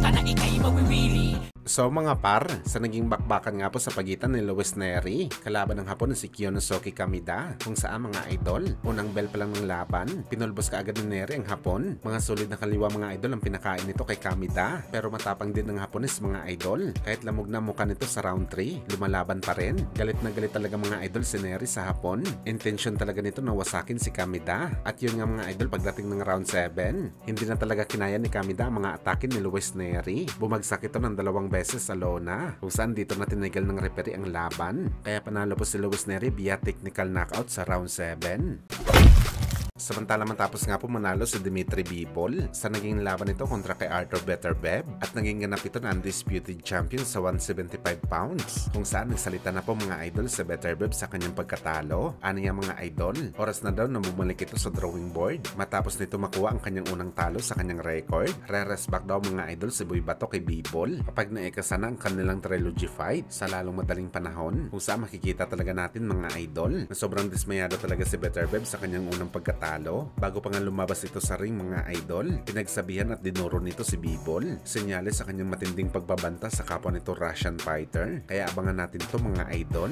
ka na ika'y mawiwili. So mga par, sa naging bakbakan nga po sa pagitan ni Luis Nery, kalaban ng Hapon na si Kyonosuke Kamida, kung saan mga idol, unang bell pa lang ng laban, pinulbos ka agad ni Nery ang Hapon. Mga solid na kaliwa mga idol ang pinakain nito kay Kamida, pero matapang din ng Hapones mga idol. Kahit lamog na mukha nito sa round 3, lumalaban pa rin. Galit na galit talaga mga idol si Nery sa Hapon. Intention talaga nito na wasakin si Kamida. At yun nga mga idol, pagdating ng round 7, hindi na talaga kinaya ni Kamida ang mga atake ni Luis Nery. Bumagsak ito ng 2 beses sa lona, kung saan dito na tinigil ng referee ang laban. Kaya panalo po si Luis Nery via technical knockout sa round 7. Samantala matapos nga po manalo si Dmitry Bivol sa naging laban nito kontra kay Artur Beterbiev at naging ganap ito na undisputed champion sa 175 pounds, kung saan nagsalita na po mga idol sa Beterbiev sa kanyang pagkatalo. Ano niya mga idol, oras na daw na bumalik ito sa drawing board matapos nito makuha ang kanyang unang talo sa kanyang record. Re-rest back daw mga idol si Boy Bato kay Bivol kapag naikasa na ang kanilang trilogy fight sa lalong madaling panahon, kung saan makikita talaga natin mga idol na sobrang dismayado talaga si Beterbiev sa kanyang unang pagkatalo. Bago pa nga lumabas ito sa ring mga idol, pinagsabihan at dinuro nito si Bivol, senyales sa kanyang matinding pagbabanta sa kapwa nito Russian fighter. Kaya abangan natin to mga idol.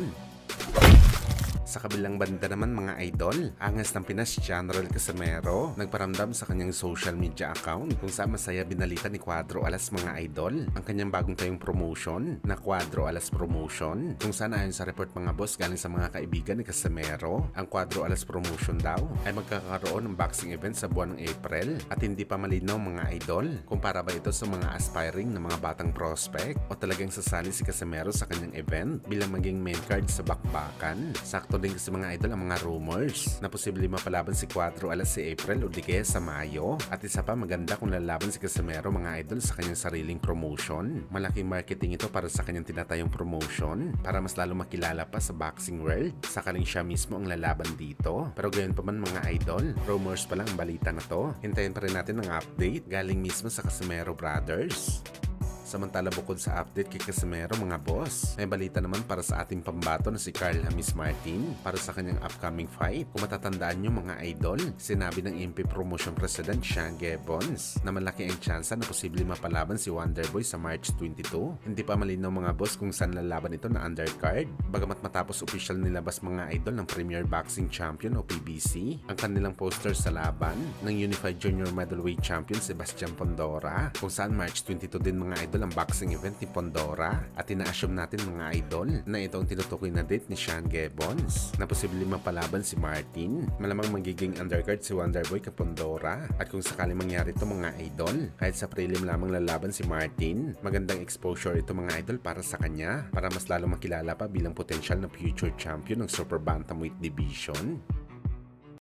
Sa kabilang banda naman mga idol, angas ng Pinas General Casimero nagparamdam sa kanyang social media account kung saan masaya binalita ni Cuadro Alas mga idol ang kanyang bagong tayong promotion na Cuadro Alas Promotion, kung saan ayon sa report mga boss galing sa mga kaibigan ni Casimero, ang Cuadro Alas Promotion daw ay magkakaroon ng boxing event sa buwan ng April at hindi pa malinaw mga idol kung para ba ito sa mga aspiring na mga batang prospect o talagang sasali si Casimero sa kanyang event bilang maging main card sa bakbakan. Sakto din kasi mga idol ang mga rumors na posible mapalaban si Cuadro Alas si April o di kaya sa Mayo, at isa pa maganda kung lalaban si Casimero mga idol sa kanyang sariling promotion. Malaking marketing ito para sa kanyang tinatayong promotion para mas lalo makilala pa sa boxing world sakaling siya mismo ang lalaban dito. Pero gayon pa man mga idol, rumors pa lang ang balita na to. Hintayin pa rin natin ang update galing mismo sa Casimero Brothers. Samantala bukod sa update kay Casimero mga boss, may balita naman para sa ating pambato na si Carl Hamis Martin para sa kanyang upcoming fight. Kung matatandaan nyo mga idol, sinabi ng MP Promotion President Sean Gibbons na malaki ang tsansa na posible mapalaban si Wonderboy sa March 22. Hindi pa malinaw mga boss kung saan lalaban ito na undercard, bagamat matapos official nilabas mga idol ng Premier Boxing Champion o PBC ang kanilang poster sa laban ng Unified Junior Middleweight Champion Sebastian Pondora, kung saan March 22 din mga idol ang boxing event ni Pondora, at ina-assume natin mga idol na ito ang tinutukoy na date ni Sean Gibbons na posibleng mapalaban si Martin. Malamang magiging undercard si Wonderboy kay Pondora, at kung sakali mangyari ito mga idol, kahit sa prelim lamang lalaban si Martin, magandang exposure ito mga idol para sa kanya para mas lalo makilala pa bilang potential na future champion ng Super Bantamweight Division.